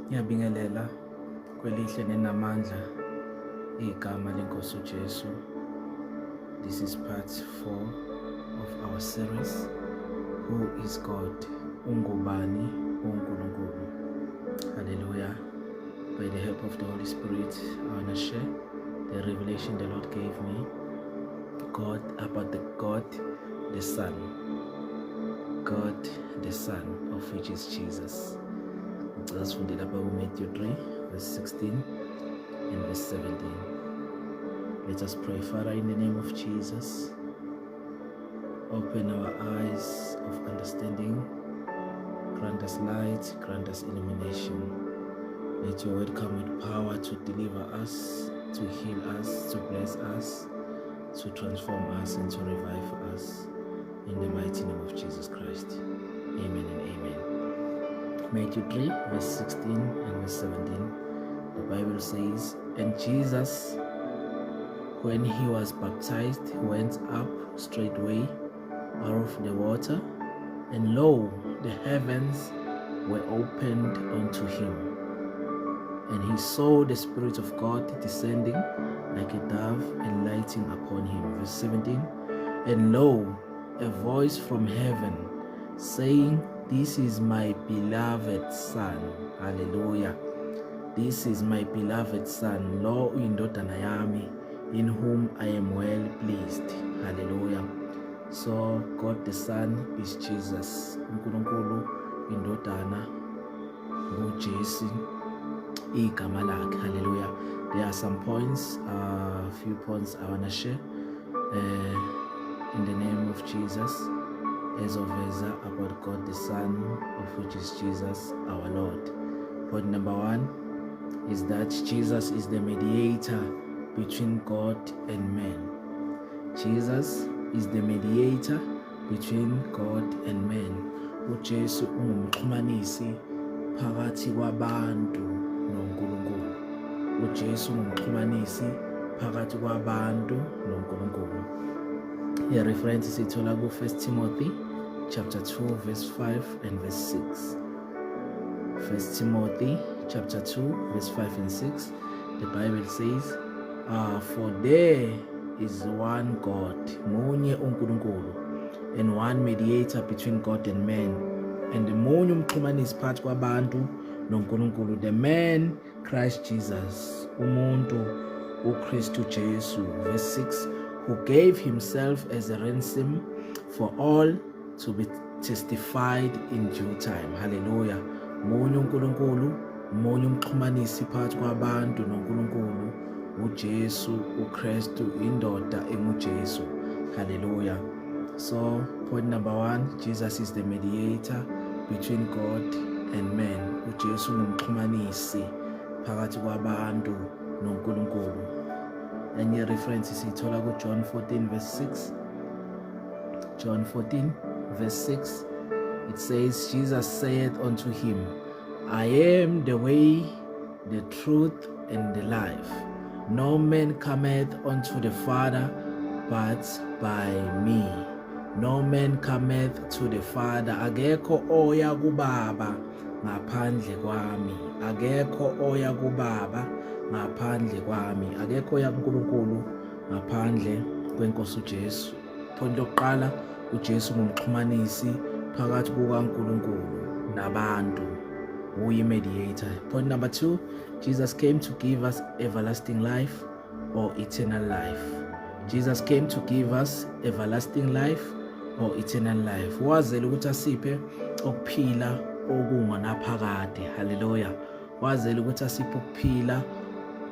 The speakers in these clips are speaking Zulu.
Ngiyabingelela kwelihle nenamandla igama lenkosi uJesu. This is part 4 of our series, Who is God? Ungubani uNkulunkulu. Hallelujah. By the help of the Holy Spirit, I want to share the revelation the Lord gave me about the God the Son. God the Son, of which is Jesus. Let's read it up in Matthew 3, verse 16 and verse 17. Let us pray. Father, in the name of Jesus, open our eyes of understanding, grant us light, grant us illumination. Let your word come with power to deliver us, to heal us, to bless us, to transform us, and to revive us. In the mighty name of Jesus Christ. Amen and amen. Matthew 3, verse 16 and verse 17. The Bible says, And Jesus, when he was baptized, went up straightway out of the water, and lo, the heavens were opened unto him. And he saw the Spirit of God descending like a dove and lighting upon him. Verse 17. And lo, a voice from heaven saying, This is my beloved Son. Hallelujah. This is my beloved Son, Lo indodana yami, in whom I am well pleased. Hallelujah. So God the Son is Jesus. uNkulunkulu indodana nguJesu igama lakhe. Hallelujah. There are some points, a few points I want to share in the name of Jesus. Ezoveza about God the Son, of which is Jesus our Lord. Point number 1 is that Jesus is the mediator between God and man. Jesus is the mediator between God and man. uJesu ungumxhumanisi phakathi kwabantu noNkulunkulu. uJesu ungumxhumanisi phakathi kwabantu noNkulunkulu. Here reference sithola ku 1 Timothy chapter 2 verse 5 and verse 6. 1 Timothy chapter 2 verse 5 and 6. The Bible says, For there is one God, munye uNkulunkulu, and one mediator between God and man, and munye umxhumanisi phakathi kwabantu noNkulunkulu, the man Christ Jesus, umuntu uKristu Jesu. Verse 6, who gave himself as a ransom for all to be testified in due time. Hallelujah. Munye uNkulunkulu, munye umxhumanisi phakathi kwabantu noNkulunkulu, uJesu uKristu indoda enguJesu. Hallelujah. So point number 1, Jesus is the mediator between God and man. uJesu ngumxhumanisi phakathi kwabantu noNkulunkulu. And your reference is ithola ku John 14 verse 6. John 14 verse 6. It says, Jesus said unto him, I am the way, the truth, and the life. No man cometh unto the Father but by me. No man cometh to the Father. Akekho oya kubaba ngaphandle kwami. Akekho oya kubaba ngaphandle kwami. Akekho oya kuNkulunkulu ngaphandle kwenkosi uJesu. Point lokuqala, uJesu ngumxhumanisi phakathi kukaNkulunkulu nabantu. Uyi mediator. Point number 2, Jesus came to give us everlasting life or eternal life. Jesus came to give us everlasting life or eternal life. Wazela ukuthi asiphe ukuphila okunganaphakade. Hallelujah. Wazela ukuthi asiphe ukuphila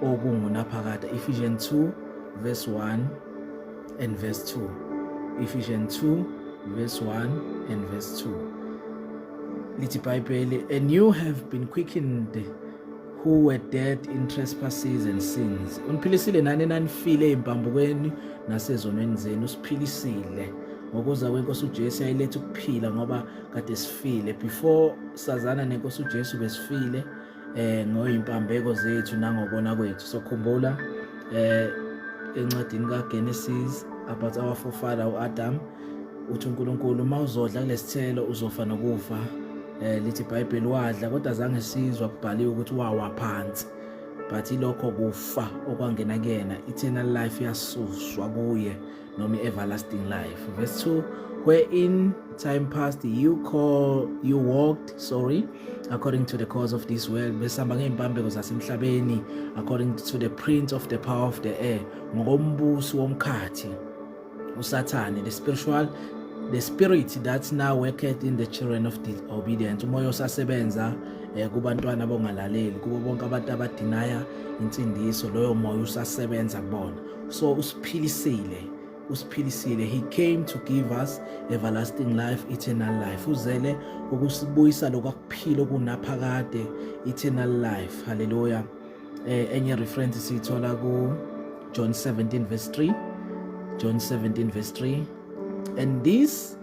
okungunaphakade. Ephesians 2 verse 1 and verse 2. Ephesians 2 verse 1 and verse 2. Lithi iBhayibheli, and you have been quickened who were dead in trespasses and sins. Uniphilisile nani nanifile empambukweni nasezonweni zenu. Usiphilisile ngokuza kwenkosi uJesu ayilethe ukuphila ngoba kade sifile. Before sazana nenkosi uJesu besifile ngoyimpambeko zethu nangobona kwethu. So khumbula encwadini kaGenesis about our forefather uAdam, uthi uNkulunkulu mawuzodla kulesithelo uzofa nokufa. lithi iBhayibheli wadla kodwa azange sizwa kubhaliwe ukuthi wawa phansi, but ilokho kufa okwangena kuyena, eternal life yasuswa kuye, noma everlasting life. Verse 2, where in time past you walked according to the course of this world, besihamba ngey'mpambeko zasemhlabeni, according to the prince of the power of the air, ngokombuso womkhathi uSathane, the spirit that now worketh in the children of disobedience, umoya osasebenza kubantwana bongalaleli, kubo bonke abantu abadinaya insindiso, loyo moya usasebenza kubona. So usiphilisile. He came to give us everlasting life, eternal life. Uzele ukusibuyisa lokwakuphila okunaphakade, eternal life. Hallelujah. Enye reference siyithola ku John 17 verse 3. John 17 verse 3. And this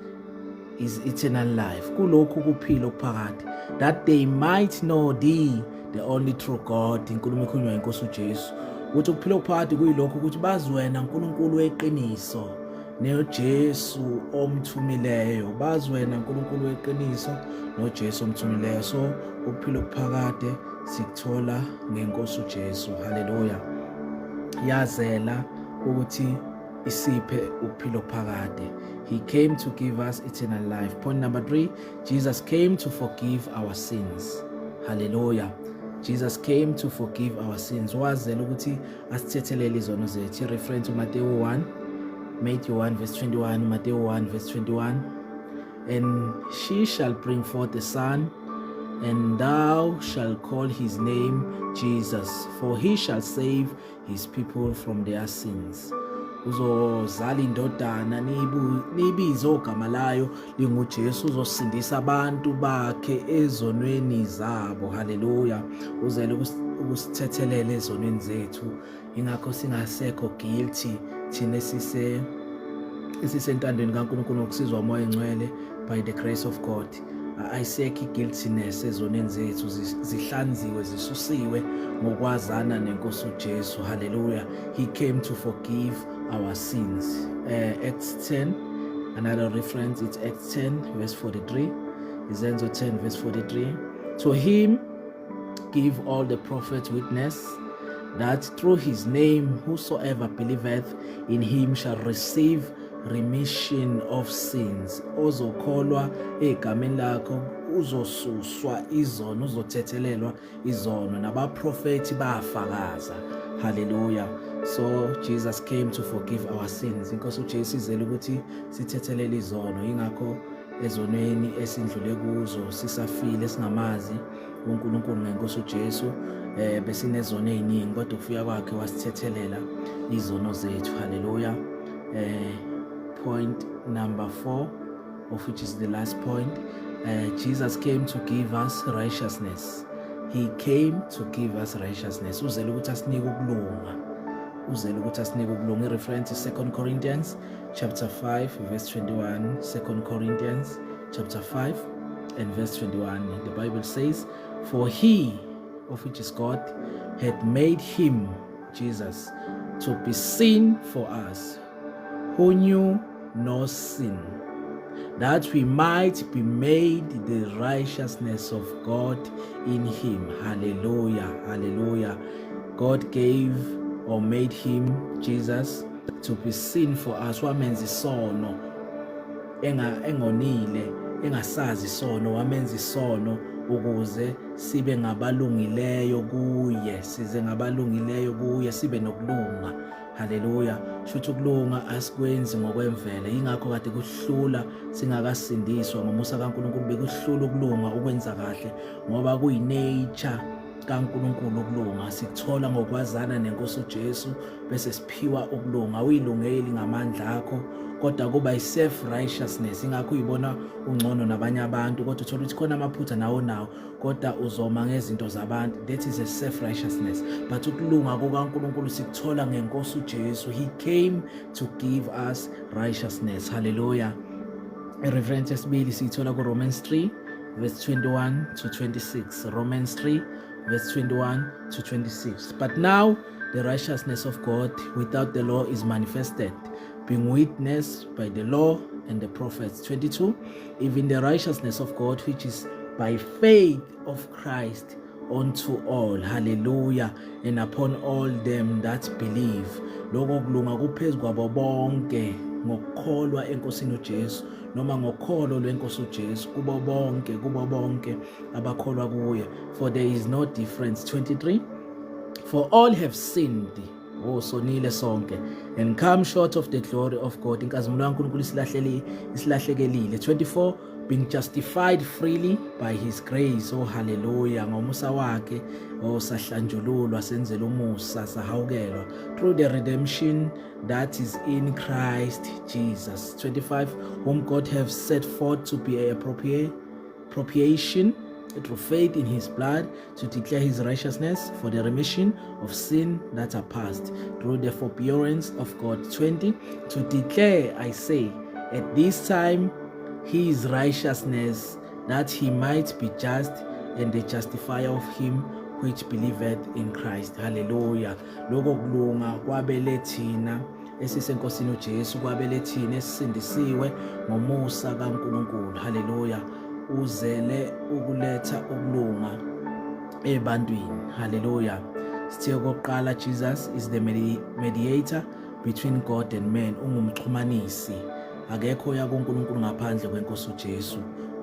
is eternal life, kulokhu kuphila okuphakade, that they might know thee, the only true God. Inkulumo ikhulunywa inkosi uJesu, ukuthi ukuphila okuphakade kuyilokhu ukuthi bazi wena uNkulunkulu weqiniso noJesu omthumileyo, bazi wena uNkulunkulu weqiniso noJesu omthumileyo. So ukuphila okuphakade sikuthola ngenkosi uJesu. Hallelujah. Yazela ukuthi isiphe ukuphila okuphakade. He came to give us eternal life. Point number 3, Jesus came to forgive our sins. Hallelujah. Jesus came to forgive our sins. Wazela ukuthi asithethelele izono zethu. Reference to Matthew 1 verse 21, Matthew 1 verse 21. And she shall bring forth a son, and thou shalt call his name Jesus, for he shall save his people from their sins. Uzozala indodana, niyibize ogama layo linguJesu, uzosindisa abantu bakhe ezonweni zabo. Hallelujah. Uzele ukusithethelele ezonweni zethu, ingakho singasekho guilty thina esisentandweni kaNkulunkulu ngokusizwa umoya engcwele, by the grace of God. Ayisekho guiltiness ezonweni zethu, zihlanziwe, zisusiwe ngokwazana nenkosi uJesu. Hallelujah. He came to forgive our sins. Acts 10, another reference, it's Acts 10 verse 43. Izenzo 10 verse 43. To him give all the prophets witness that through his name whosoever believeth in him shall receive remission of sins. Ozokholwa egameni lakho uzosuswa izono, uzothethelelwa izono, nabaprofeti bafakaza. Hallelujah. So Jesus came to forgive our sins. Inkosi uJesu izele ukuthi sithethelele izono, ingakho ezonweni esindlule kuzo sisafile singamazi uNkulunkulu ngenkosi uJesu, besinezono eziningi kodwa ukufika kwakhe wasithethelela izono zethu. Hallelujah. Point number 4, of which is the last point, Jesus came to give us righteousness. He came to give us righteousness. Uzele ukuthi asinike ukulunga. Reference to 2 Corinthians chapter 5 verse 21. 2 Corinthians chapter 5 and verse 21. The Bible says, for he, of which is God, had made him, Jesus, to be sin for us, who knew no sin, that we might be made the righteousness of God in him. Hallelujah. Hallelujah. God gave or made him, Jesus, to be sin for us. Wamenza isono engonile, engasazi isono, wamenza isono ukuze sibe ngabalungileyo kuye, sibe nokulunga. Hallelujah. Shuthi ukulunga asikwenzi ngokwemvelo, ingakho kade kuhlula singakasindiswa ngomusa kaNkulunkulu, bekuhlula ukulunga ukwenza kahle, ngoba kuyinature kaNkulunkulu ukulunga. Sikuthola ngokwazana nenkosi uJesu bese siphiwa ukulunga. Uyilungeli ngamandla akho, kodwa kuba self righteousness, ingakho uyibona ungcono nabanye abantu, kodwa uthola ukuthi khona amaphutha nawo, kodwa uzoma ngezinto zabantu. That is a self righteousness. But ukulunga kukaNkulunkulu sikuthola ngenkosi uJesu. He came to give us righteousness. Hallelujah. Reference esibili siyithola ku Romans 3 verse 21 to 26. Romans 3 verse 21 to 26. But now the righteousness of God without the law is manifested, being witnessed by the law and the prophets. 22. Even the righteousness of God which is by faith of Christ unto all, hallelujah, and upon all them that believe. Lokho kulunga kuphezu kwabo bonke ngokukholwa enkosini uJesu, noma ngokholo lwenkosi uJesu, kubo bonke abakholwa kuye. For there is no difference. 23, for all have sinned, sonile sonke, and come short of the glory of God. Inkazimulo kaNkulunkulu isilahlekelile. 24, being justified freely by his grace, hallelujah, ngomusa wakhe sahlanjululwa, senzela umusa, sahawukelwa, through the redemption that is in Christ Jesus. 25, whom God have set forth to be a propitiation through faith in his blood, to declare his righteousness for the remission of sin that are past, through the forbearance of God. 20, to declare, I say, at this time his righteousness, that he might be just and the justifier of him which believeth in Christ. Hallelujah. Lokho kulunga kwabele thina esisenkosini uJesu, kwabele thina esisindisiwe ngomusa kaNkulunkulu. Hallelujah. Uzele ukuletha ukulunga ebantwini. Hallelujah. Sithe okokuqala, Jesus is the mediator between God and man. Ungumxhumanisi. Akekho yakuNkulunkulu ngaphandle kwenkosi uJesu.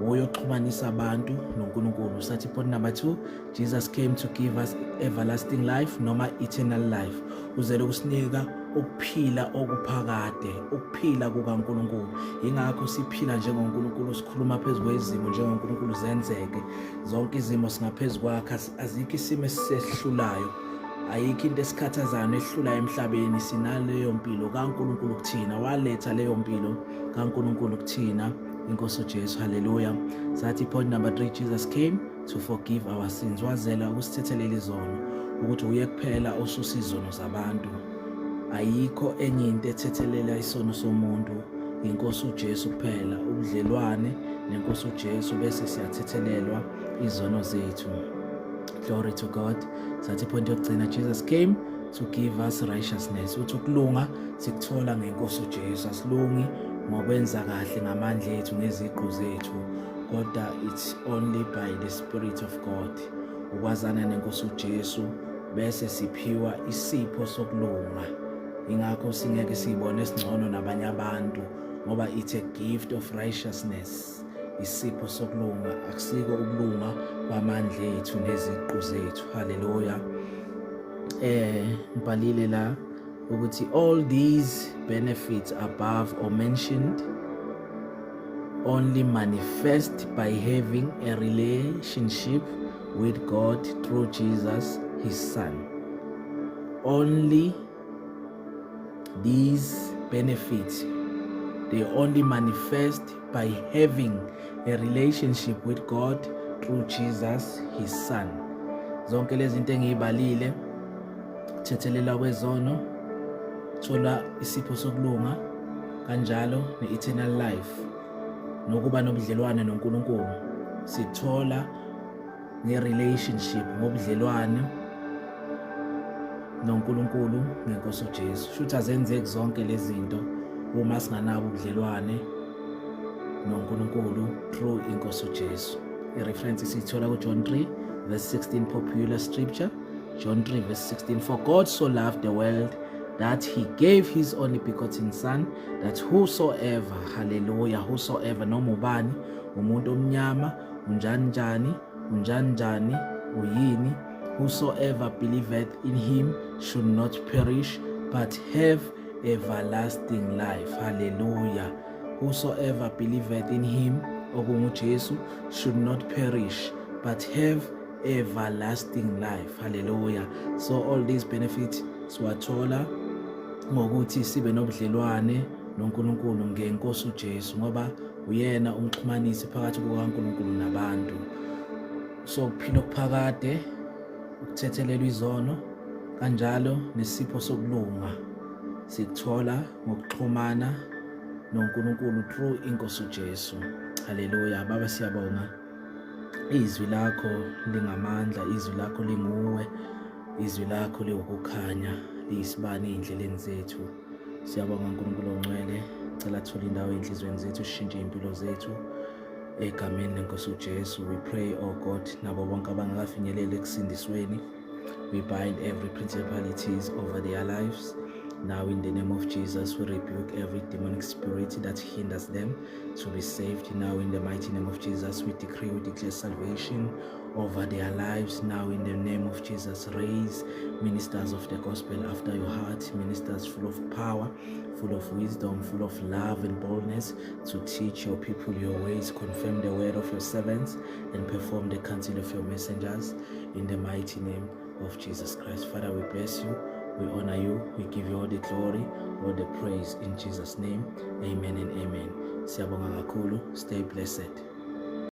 Uyoxhumanisa abantu noNkulunkulu. Sathi point number 2, Jesus came to give us everlasting life, noma eternal life. Uzele ukusinika ukuphila okuphakade, ukuphila kukaNkulunkulu. Ingakho siphila njengoNkulunkulu, sikhuluma phezulu kwezimo njengoNkulunkulu zenzeke. Zonke izimo singaphezulu kwakhe, azikho isimo esisehlulayo. Ayikho into esikhathazayo ehlula emhlabeni. Sinaleyo mpilo kaNkulunkulu kuthina, waletha leyo mpilo kaNkulunkulu kuthina inkosi uJesu. Hallelujah. Sathi point number 3, Jesus came to forgive our sins. Wazela ukusithethelela izono, ukuthi uye kuphela osusa izono zabantu. Ayikho enye into ethethelela isono somuntu, inkosi uJesu kuphela. Ubudlelwane nenkosi uJesu bese siyathethelelwa izono zethu. Glory to God. Sathi point yokugcina, Jesus came to give us righteousness. Uthi ukulunga sikuthola ngenkosi uJesu. Asilungi ngokwenza kahle ngamandla ethu ngeziqu zethu, kodwa it's only by the Spirit of God. Ukwazana nenkosi uJesu bese siphiwa isipho sokulunga. Ingakho singeke sibone singcono nabanye abantu, ngoba it's a gift of righteousness. Isipho sokulunga, akusiko ukulunga kwamandla ethu neziqu zethu. Hallelujah. Ngibhalile la ukuthi all these benefits above or mentioned only manifest by having a relationship with God through Jesus, his Son. Only these benefits, they only manifest by having a relationship with God through Jesus, his Son. Zonke lezi zinto engiyibalile, thethelela kwezono, thola isipho sokulunga, kanjalo ne-eternal life, nokuba nobudlelwane noNkulunkulu, sithola nge-relationship, ngobudlelwane noNkulunkulu ngenkosi uJesu. Futhi azenzeki zonke lezi zinto uma singanabo ubudlelwane noNkulunkulu through inkosi uJesu. I-reference sithola kuJohn 3 verse 16, popular scripture. John 3 verse 16, for God so loved the world that he gave his only begotten Son, that whosoever, hallelujah, whosoever, noma ubani, umuntu omnyama, unjani, uyini, whosoever believeth in him should not perish but have everlasting life. Hallelujah. Whosoever believeth in him, okunguJesu, should not perish but have everlasting life. Hallelujah. So all these benefits siwathola ngokuthi sibe nobudlelwane noNkulunkulu ngenkosi uJesu, ngoba uyena umxhumanisi phakathi kukaNkulunkulu nabantu. So ukuphila okuphakade, ukuthethelelwa izono, kanjalo nesipho sokulunga sikuthola ngokuxhumana noNkulunkulu through inkosi uJesu. Hallelujah. Baba, siyabonga, izwi lakho lingamandla, izwi lakho linguwe, izwi lakho liwukukhanya, liyisibane ey'ndleleni zethu. Siyabonga uNkulunkulu ongcwele, cela thula indawo ey'nhlizweni zethu, sishintshe impilo zethu, egameni lenkosi uJesu. We pray, oh God, nabo bonke abangakafinyeleli ekusindisweni, we bind every principalities over their lives. Now in the name of Jesus, we rebuke every demonic spirit that hinders them to be saved. Now in the mighty name of Jesus, we decree, we declare salvation over their lives. Now in the name of Jesus, raise ministers of the gospel after your heart, ministers full of power, full of wisdom, full of love and boldness to teach your people your ways, confirm the word of your servants, and perform the counsel of your messengers in the mighty name of Jesus Christ. Father, we bless you, we honor you, we give you all the glory, all the praise in Jesus' name. Amen and amen. Siyabonga kakhulu. Stay blessed.